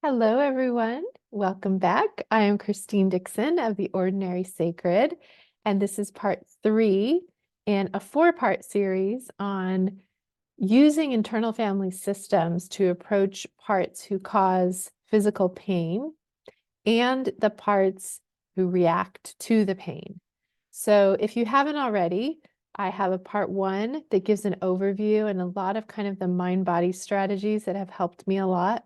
Hello, everyone. Welcome back. I am Christine Dixon of The Ordinary Sacred, and this is part 3 in a 4-part series on using internal family systems to approach parts who cause physical pain and the parts who react to the pain. So if you haven't already, I have a part 1 that gives an overview and a lot of kind of the mind-body strategies that have helped me a lot,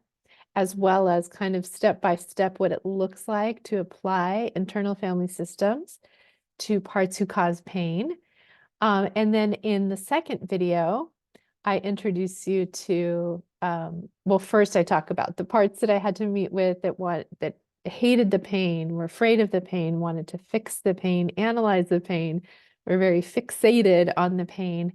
as well as kind of step by step what it looks like to apply internal family systems to parts who cause pain. And then in the second video, I introduce you to, well, first I talk about the parts that I had to meet with that hated the pain, were afraid of the pain, wanted to fix the pain, analyze the pain, were very fixated on the pain,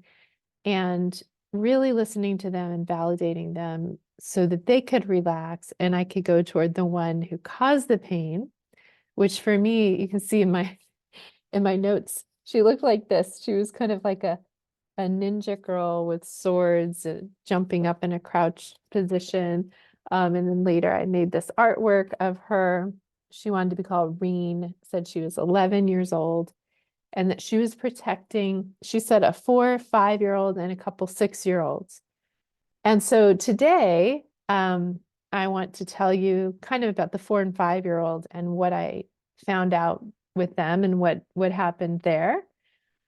and really listening to them and validating them so that they could relax and I could go toward the one who caused the pain, which for me, you can see in my notes, she looked like this. She was kind of like a ninja girl with swords and jumping up in a crouched position. And then later I made this artwork of her. She wanted to be called Reen, said she was 11 years old and that she was protecting, she said, a 4, 5-year-old and a couple 6-year-olds. And so today, I want to tell you kind of about the 4 and 5-year-old and what I found out with them and what happened there.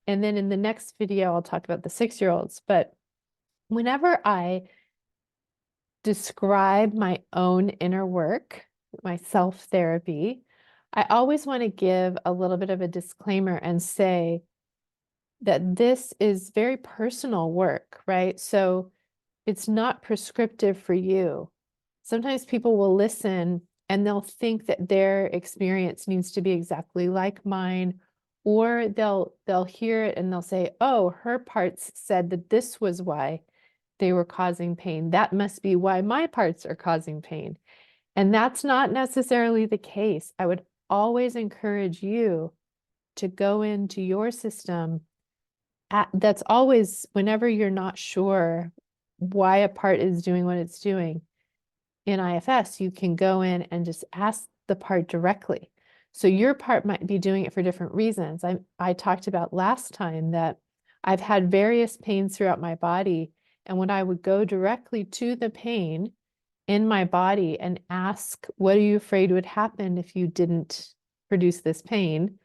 And then in the next video, I'll talk about the 6-year-olds. But whenever I describe my own inner work, my self-therapy, I always want to give a little bit of a disclaimer and say that this is very personal work, right? So it's not prescriptive for you. Sometimes people will listen and they'll think that their experience needs to be exactly like mine, or they'll hear it and they'll say, oh, her parts said that this was why they were causing pain. That must be why my parts are causing pain. And that's not necessarily the case. I would always encourage you to go into your system. That's always, whenever you're not sure why a part is doing what it's doing, in IFS, you can go in and just ask the part directly. So your part might be doing it for different reasons. I talked about last time that I've had various pains throughout my body. And when I would go directly to the pain in my body and ask, what are you afraid would happen if you didn't produce this pain?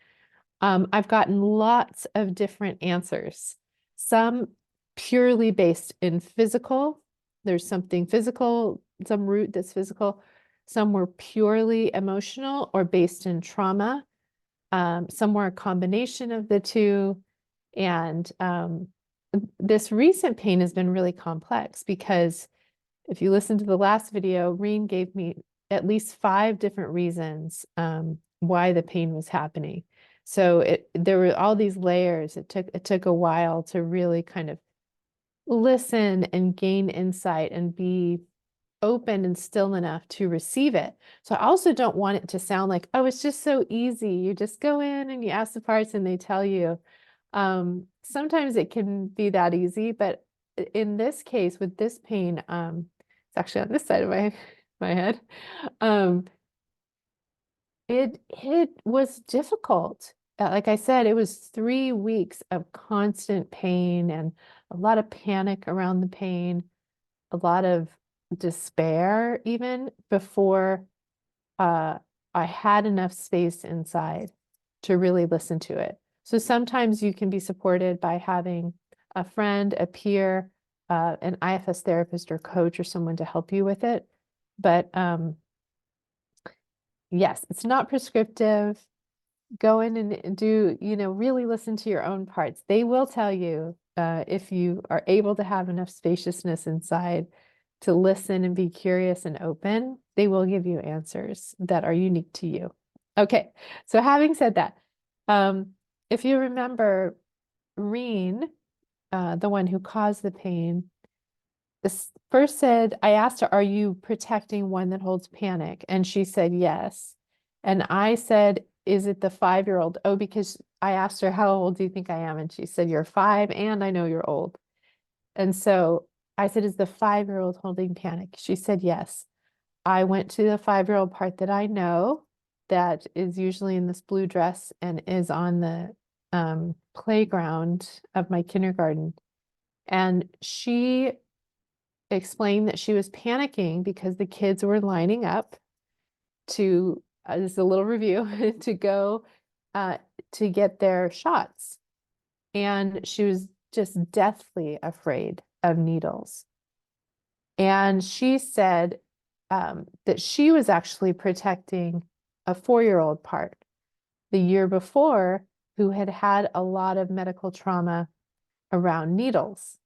I've gotten lots of different answers, some purely based in physical. There's something physical, some root that's physical. Some were purely emotional or based in trauma. Some were a combination of the two. And this recent pain has been really complex because if you listen to the last video, Reen gave me at least 5 different reasons why the pain was happening. So there were all these layers. It took a while to really kind of listen and gain insight and be open and still enough to receive it. So I also don't want it to sound like, oh, it's just so easy. You just go in and you ask the parts and they tell you. Sometimes it can be that easy, but in this case, with this pain, it's actually on this side of my head. It was difficult. Like I said, it was 3 weeks of constant pain and a lot of panic around the pain, a lot of despair even before I had enough space inside to really listen to it. So sometimes you can be supported by having a friend, a peer, an IFS therapist or coach or someone to help you with it. But yes, it's not prescriptive. Go in and do, really listen to your own parts. They will tell you if you are able to have enough spaciousness inside to listen and be curious and open, they will give you answers that are unique to you. Okay, so having said that, if you remember Reen, the one who caused the pain, this first said, I asked her, are you protecting one that holds panic? And she said, yes. And I said, is it the 5-year-old? Oh, because I asked her, how old do you think I am? And she said, you're 5 and I know you're old. And so I said, is the 5-year-old holding panic? She said, yes. I went to the 5-year-old part that I know that is usually in this blue dress and is on the playground of my kindergarten. And she explained that she was panicking because the kids were lining up to, this is a little review, to go to get their shots. And she was just deathly afraid of needles. And she said that she was actually protecting a 4-year-old part the year before who had had a lot of medical trauma around needles.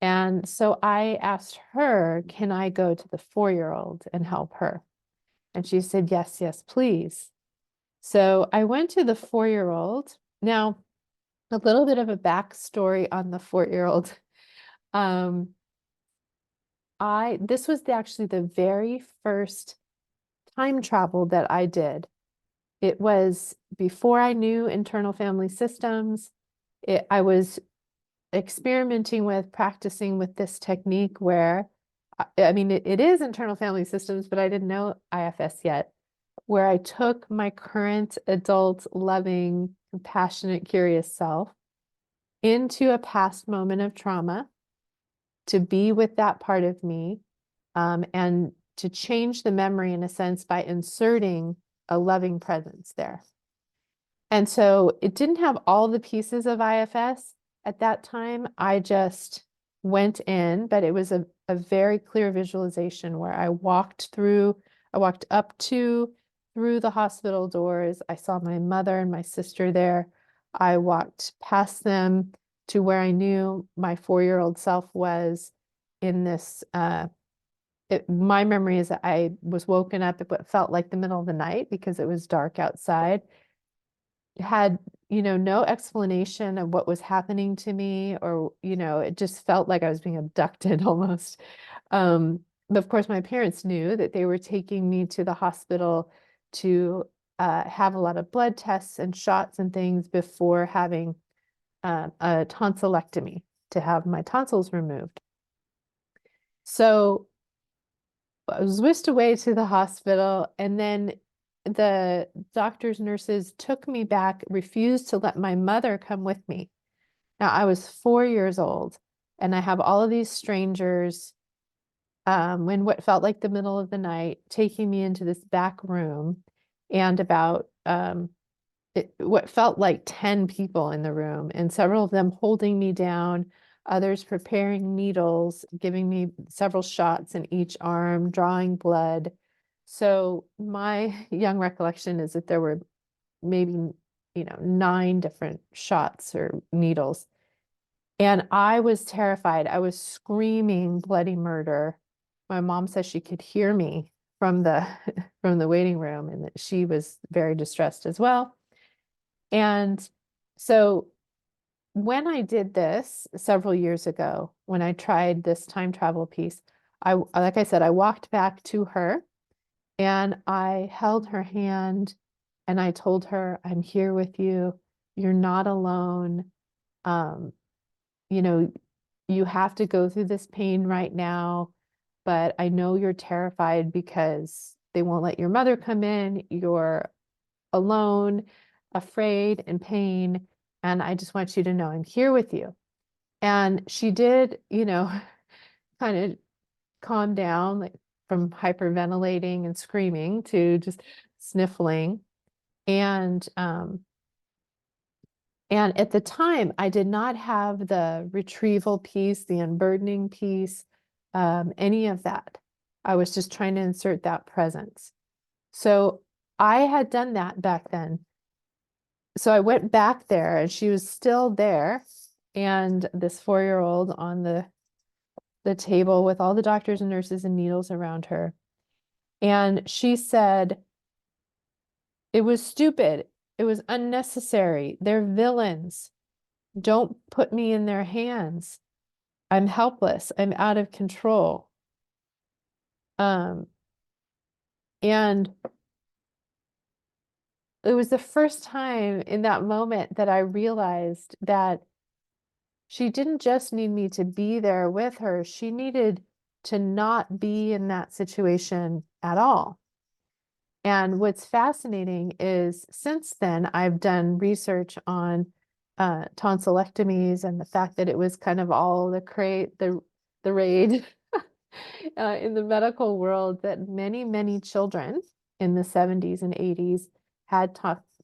And so I asked her, can I go to the 4-year-old and help her? And she said, yes, yes, please. So I went to the 4-year-old. Now, a little bit of a backstory on the 4-year-old. This was actually the very first time travel that I did. It was before I knew internal family systems. I was experimenting with practicing with this technique where, I mean, it is internal family systems, but I didn't know IFS yet, where I took my current adult, loving, compassionate, curious self into a past moment of trauma to be with that part of me, and to change the memory in a sense by inserting a loving presence there. And so it didn't have all the pieces of IFS at that time. I just went in, but it was a very clear visualization where I walked up to, through the hospital doors. I saw my mother and my sister there. I walked past them to where I knew my 4-year-old self was in this, my memory is that I was woken up at what felt like the middle of the night because it was dark outside. Had, no explanation of what was happening to me, or, it just felt like I was being abducted almost. But of course, my parents knew that they were taking me to the hospital to have a lot of blood tests and shots and things before having a tonsillectomy to have my tonsils removed. So I was whisked away to the hospital, and then the doctors, nurses took me back, refused to let my mother come with me. Now, I was 4 years old, and I have all of these strangers in what felt like the middle of the night, taking me into this back room, and about what felt like 10 people in the room, and several of them holding me down, others preparing needles, giving me several shots in each arm, drawing blood. So my young recollection is that there were maybe, 9 different shots or needles. And I was terrified. I was screaming bloody murder. My mom says she could hear me from the from the waiting room, and that she was very distressed as well. And so when I did this several years ago, when I tried this time travel piece, like I said, I walked back to her and I held her hand and I told her, I'm here with you. You're not alone. Um, you know, you have to go through this pain right now, but I know you're terrified because they won't let your mother come in. You're alone, afraid, in pain. And I just want you to know I'm here with you. And she did, kind of calm down, like from hyperventilating and screaming to just sniffling. And at the time, I did not have the retrieval piece, the unburdening piece, any of that. I was just trying to insert that presence. So I had done that back then. So I went back there and she was still there. And this 4-year-old on the table with all the doctors and nurses and needles around her. And she said, it was stupid. It was unnecessary. They're villains. Don't put me in their hands. I'm helpless. I'm out of control. And it was the first time in that moment that I realized that she didn't just need me to be there with her. She needed to not be in that situation at all. And what's fascinating is since then, I've done research on tonsillectomies and the fact that it was kind of all the raid in the medical world, that many children in the 70s and 80s had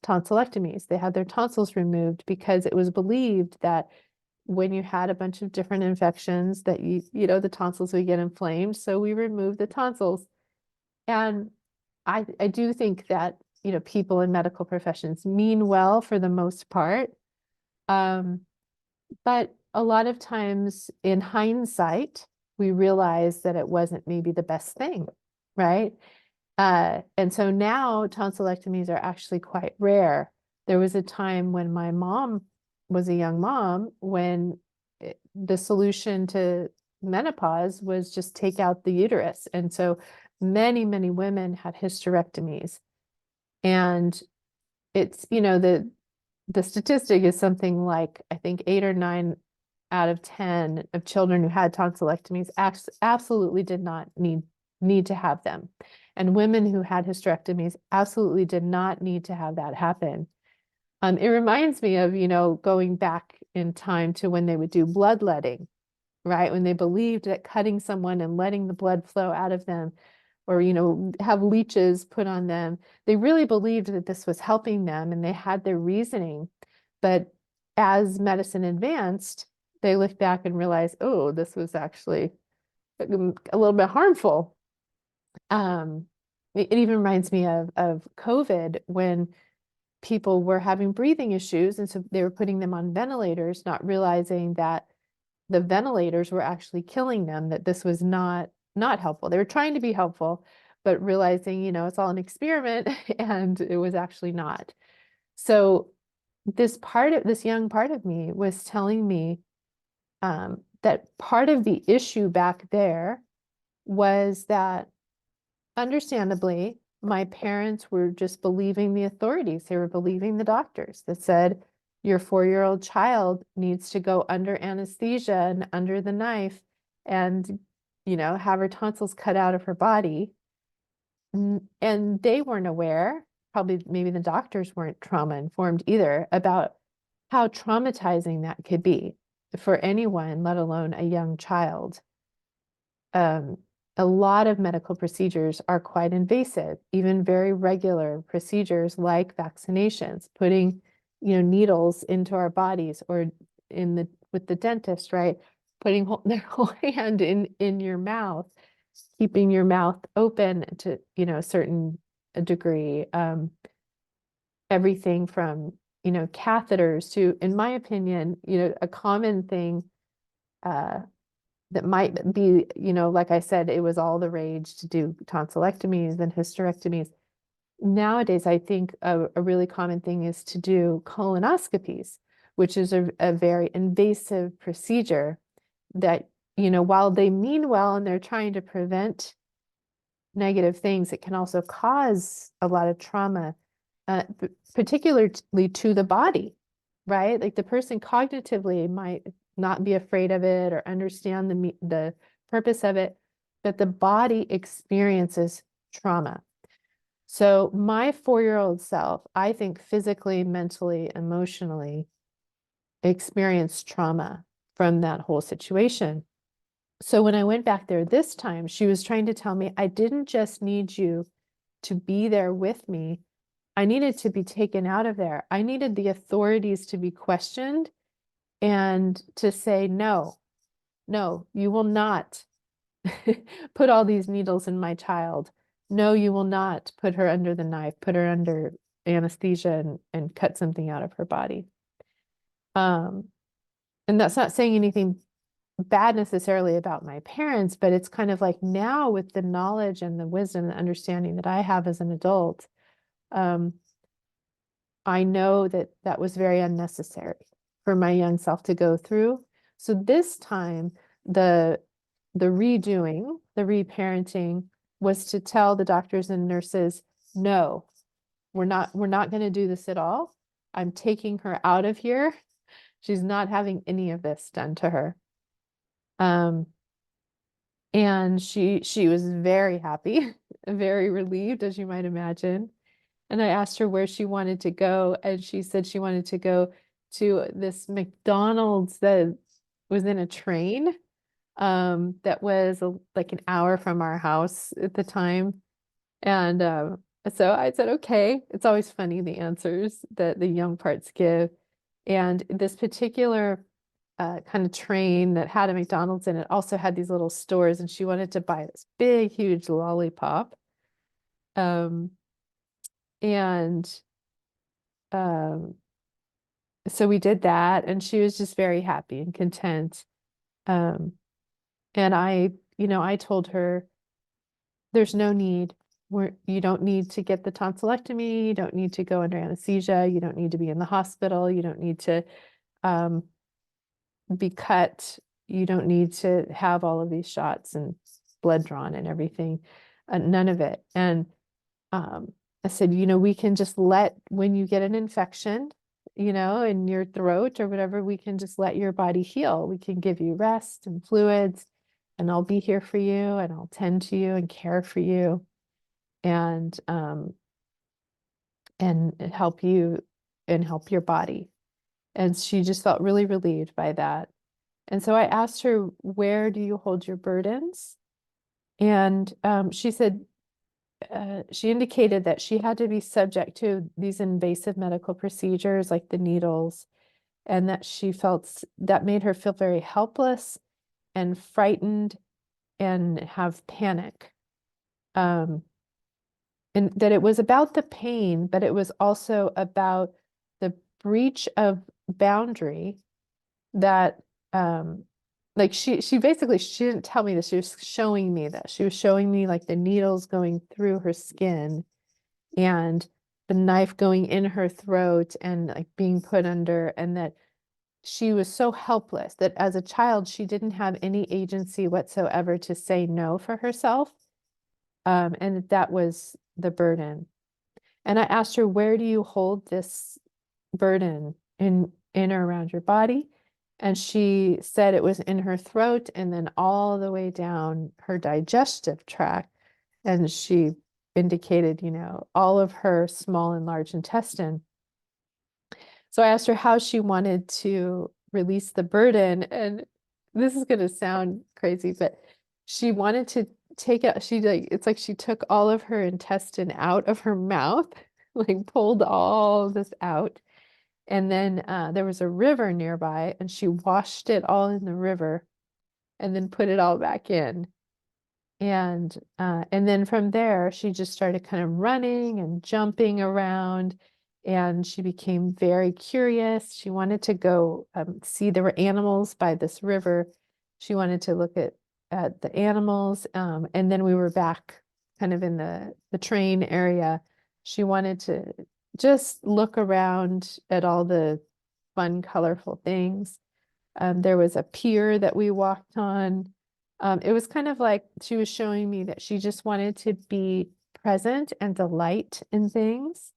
tonsillectomies. They had their tonsils removed because it was believed that when you had a bunch of different infections that the tonsils would get inflamed. So we removed the tonsils. And I do think that, people in medical professions mean well for the most part. But a lot of times in hindsight, we realize that it wasn't maybe the best thing, right? And so now tonsillectomies are actually quite rare. There was a time when my mom was a young mom when the solution to menopause was just take out the uterus. And so many women had hysterectomies. And it's, the statistic is something like, I think 8 or 9 out of 10 of children who had tonsillectomies absolutely did not need to have them. And women who had hysterectomies absolutely did not need to have that happen. It reminds me of, going back in time to when they would do bloodletting, right? When they believed that cutting someone and letting the blood flow out of them, or, have leeches put on them, they really believed that this was helping them and they had their reasoning. But as medicine advanced, they looked back and realized, oh, this was actually a little bit harmful. It even reminds me of COVID, when people were having breathing issues, and so they were putting them on ventilators, not realizing that the ventilators were actually killing them, that this was not helpful. They were trying to be helpful, but realizing, it's all an experiment and it was actually not. So this young part of me was telling me that part of the issue back there was that, understandably, my parents were just believing the authorities. They were believing the doctors that said, your 4-year-old child needs to go under anesthesia and under the knife and, have her tonsils cut out of her body. And they weren't aware, probably maybe the doctors weren't trauma informed either, about how traumatizing that could be for anyone, let alone a young child. A lot of medical procedures are quite invasive, even very regular procedures like vaccinations, putting, needles into our bodies, or with the dentist, right? Putting their whole hand in your mouth, keeping your mouth open to, a certain degree. Everything from, catheters to, in my opinion, a common thing that might be, like I said, it was all the rage to do tonsillectomies and hysterectomies. Nowadays, I think a really common thing is to do colonoscopies, which is a very invasive procedure that, while they mean well and they're trying to prevent negative things, it can also cause a lot of trauma, particularly to the body, right? Like the person cognitively might not be afraid of it or understand the purpose of it, but the body experiences trauma. So my 4-year-old self, I think physically, mentally, emotionally experienced trauma from that whole situation. So when I went back there this time, she was trying to tell me, I didn't just need you to be there with me. I needed to be taken out of there. I needed the authorities to be questioned and to say, no, you will not put all these needles in my child. No, you will not put her under the knife, put her under anesthesia and cut something out of her body. And that's not saying anything bad necessarily about my parents, but it's kind of like now with the knowledge and the wisdom and understanding that I have as an adult, I know that that was very unnecessary for my young self to go through. So this time, the redoing, the reparenting was to tell the doctors and nurses, no, we're not going to do this at all. I'm taking her out of here. She's not having any of this done to her. And she was very happy, very relieved, as you might imagine. And I asked her where she wanted to go, and she said she wanted to go to this McDonald's that was in a train, that was like an hour from our house at the time. And so I said, okay. It's always funny the answers that the young parts give. And this particular kind of train that had a McDonald's in it also had these little stores, and she wanted to buy this big, huge lollipop. Um, and um, so we did that, and she was just very happy and content. Um, and I told her, there's no need. You don't need to get the tonsillectomy. You don't need to go under anesthesia. You don't need to be in the hospital. You don't need to um, be cut. You don't need to have all of these shots and blood drawn and everything. None of it. And I said, we can just when you get an infection, in your throat or whatever, we can just let your body heal. We can give you rest and fluids, and I'll be here for you, and I'll tend to you and care for you, and help you and help your body. And she just felt really relieved by that. And so I asked her, where do you hold your burdens? And she said, she indicated that she had to be subject to these invasive medical procedures like the needles, and that she felt that made her feel very helpless and frightened and have panic. And that it was about the pain, but it was also about the breach of boundary that like she basically, she didn't tell me this, she was showing me this. She was showing me like the needles going through her skin and the knife going in her throat and like being put under, and that she was so helpless that as a child she didn't have any agency whatsoever to say no for herself, and that was the burden. And I asked her, where do you hold this burden in or around your body? And she said it was in her throat and then all the way down her digestive tract. And she indicated, all of her small and large intestine. So I asked her how she wanted to release the burden. And this is going to sound crazy, but she wanted to take it. It's like she took all of her intestine out of her mouth, like pulled all this out. And then there was a river nearby, and she washed it all in the river and then put it all back in. And then from there, she just started kind of running and jumping around, and she became very curious. She wanted to go see, there were animals by this river. She wanted to look at the animals, and then we were back kind of in the train area. She wanted to just look around at all the fun, colorful things. There was a pier that we walked on. It was kind of like she was showing me that she just wanted to be present and delight in things.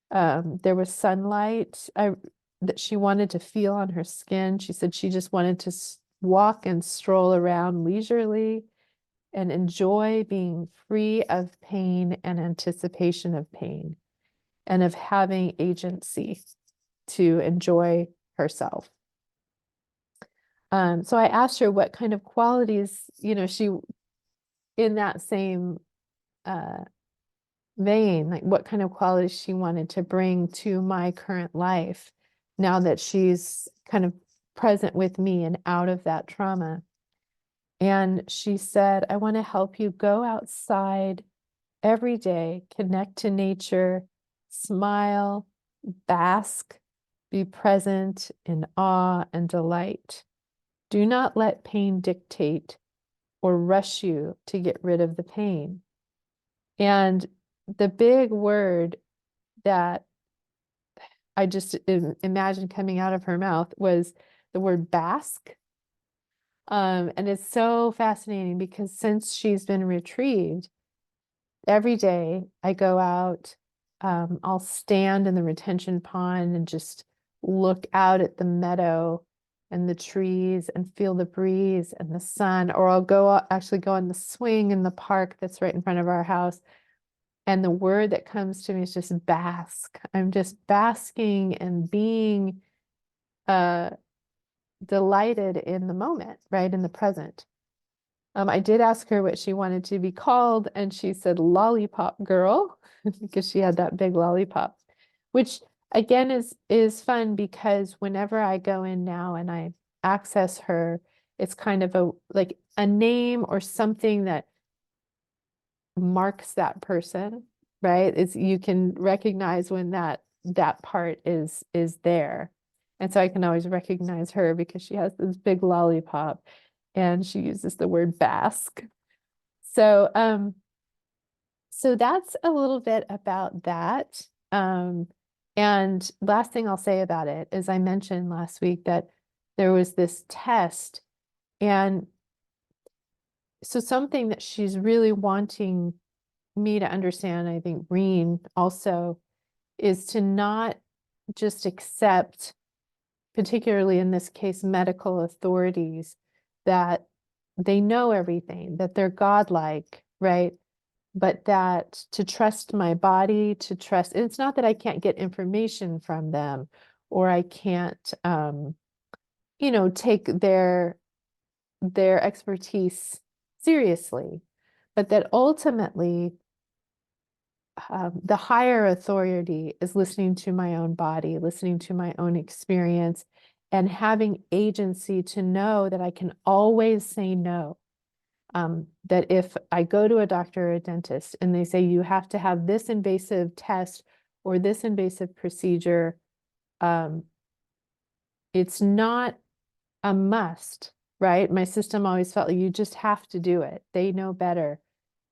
There was sunlight that she wanted to feel on her skin. She said she just wanted to walk and stroll around leisurely and enjoy being free of pain and anticipation of pain, and of having agency to enjoy herself. So I asked her what kind of qualities, she, in that same vein, like what kind of qualities she wanted to bring to my current life now that she's kind of present with me and out of that trauma. And she said, I want to help you go outside every day, connect to nature, smile, bask, be present in awe and delight. Do not let pain dictate or rush you to get rid of the pain. And the big word that I just imagined coming out of her mouth was the word bask. And it's so fascinating because since she's been retrieved, every day I go out, I'll stand in the retention pond and just look out at the meadow and the trees and feel the breeze and the sun, or I'll actually go on the swing in the park that's right in front of our house. And the word that comes to me is just bask. I'm just basking and being delighted in the moment, right? In the present. I did ask her what she wanted to be called, and she said Lollipop Girl because she had that big lollipop, which again is fun because whenever I go in now and I access her, it's kind of like a name or something that marks that person, right? It's you can recognize when that part is there. And so I can always recognize her because she has this big lollipop and she uses the word bask. So so that's a little bit about that. And last thing I'll say about it is I mentioned last week that there was this test, and so something that she's really wanting me to understand, I think Reen also, is to not just accept, particularly in this case, medical authorities, that they know everything, that they're godlike, right? But that to trust my body, to trust, it's not that I can't get information from them or I can't, take their expertise seriously, but that ultimately the higher authority is listening to my own body, listening to my own experience, and having agency to know that I can always say no. That if I go to a doctor or a dentist and they say you have to have this invasive test or this invasive procedure, it's not a must, right? My system always felt like you just have to do it. They know better.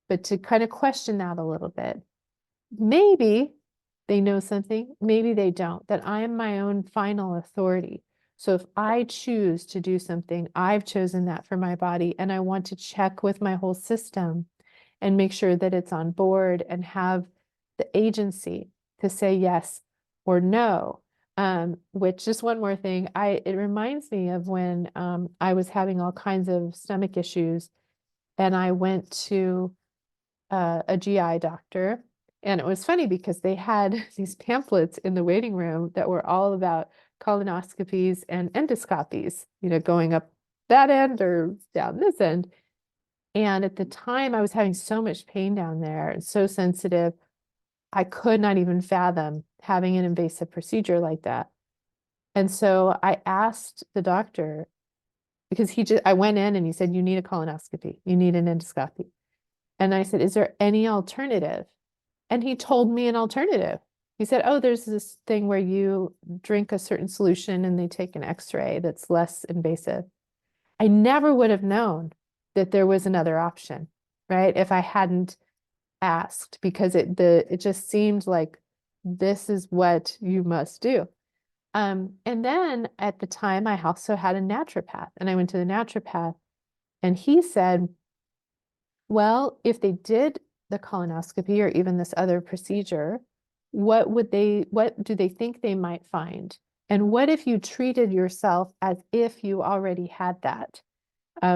But to kind of question that a little bit, maybe they know something, maybe they don't, that I am my own final authority. So if I choose to do something, I've chosen that for my body, and I want to check with my whole system and make sure that it's on board and have the agency to say yes or no. Which, just one more thing, it reminds me of when I was having all kinds of stomach issues and I went to a GI doctor. And it was funny because they had these pamphlets in the waiting room that were all about colonoscopies and endoscopies, going up that end or down this end. And at the time, I was having so much pain down there and so sensitive, I could not even fathom having an invasive procedure like that. And so I asked the doctor, because I went in and he said, you need a colonoscopy, you need an endoscopy. And I said, is there any alternative? And he told me an alternative. He said, oh, there's this thing where you drink a certain solution and they take an x-ray that's less invasive. I never would have known that there was another option, right? If I hadn't asked, because it just seemed like this is what you must do. And then at the time, I also had a naturopath, and I went to the naturopath, and he said, well, if they did the colonoscopy or even this other procedure, what do they think they might find? And what if you treated yourself as if you already had that?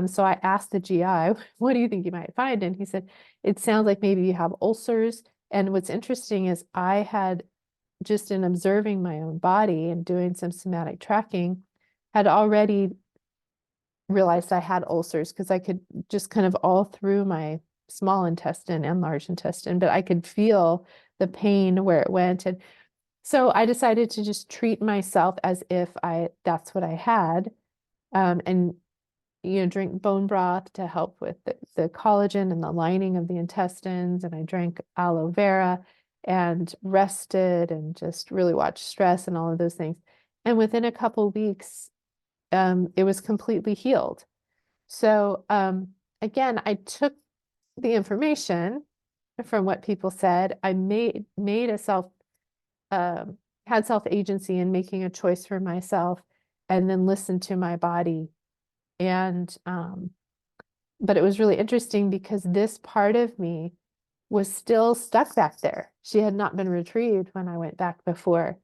So I asked the GI, what do you think you might find? And he said, it sounds like maybe you have ulcers. And what's interesting is I had, just in observing my own body and doing some somatic tracking, had already realized I had ulcers because I could just kind of all through my small intestine and large intestine, but I could feel the pain where it went. And so I decided to just treat myself as if that's what I had. And drink bone broth to help with the collagen and the lining of the intestines. And I drank aloe vera and rested and just really watched stress and all of those things. And within a couple weeks, it was completely healed. So again, I took the information from what people said. I made a had self-agency in making a choice for myself, and then listened to my body. And but it was really interesting because this part of me was still stuck back there. She had not been retrieved when I went back before.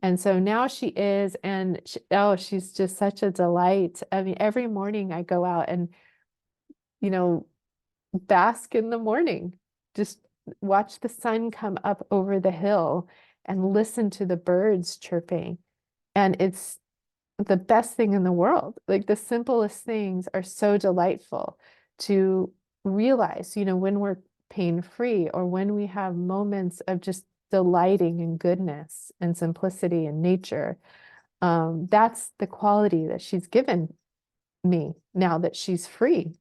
And so now she is, and oh, she's just such a delight. I mean, every morning I go out and, you know, bask in the morning, just watch the sun come up over the hill and listen to the birds chirping. And it's the best thing in the world. Like the simplest things are so delightful to realize, when we're pain-free or when we have moments of just delighting in goodness and simplicity in nature. That's the quality that she's given me now that she's free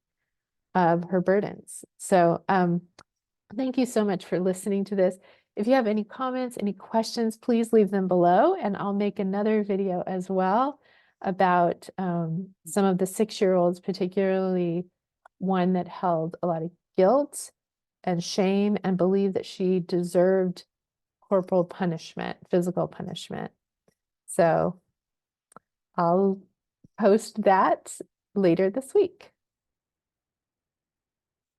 of her burdens. So thank you so much for listening to this. If you have any comments, any questions, please leave them below, and I'll make another video as well about some of the 6-year-olds, particularly one that held a lot of guilt and shame and believed that she deserved corporal punishment, physical punishment. So I'll post that later this week.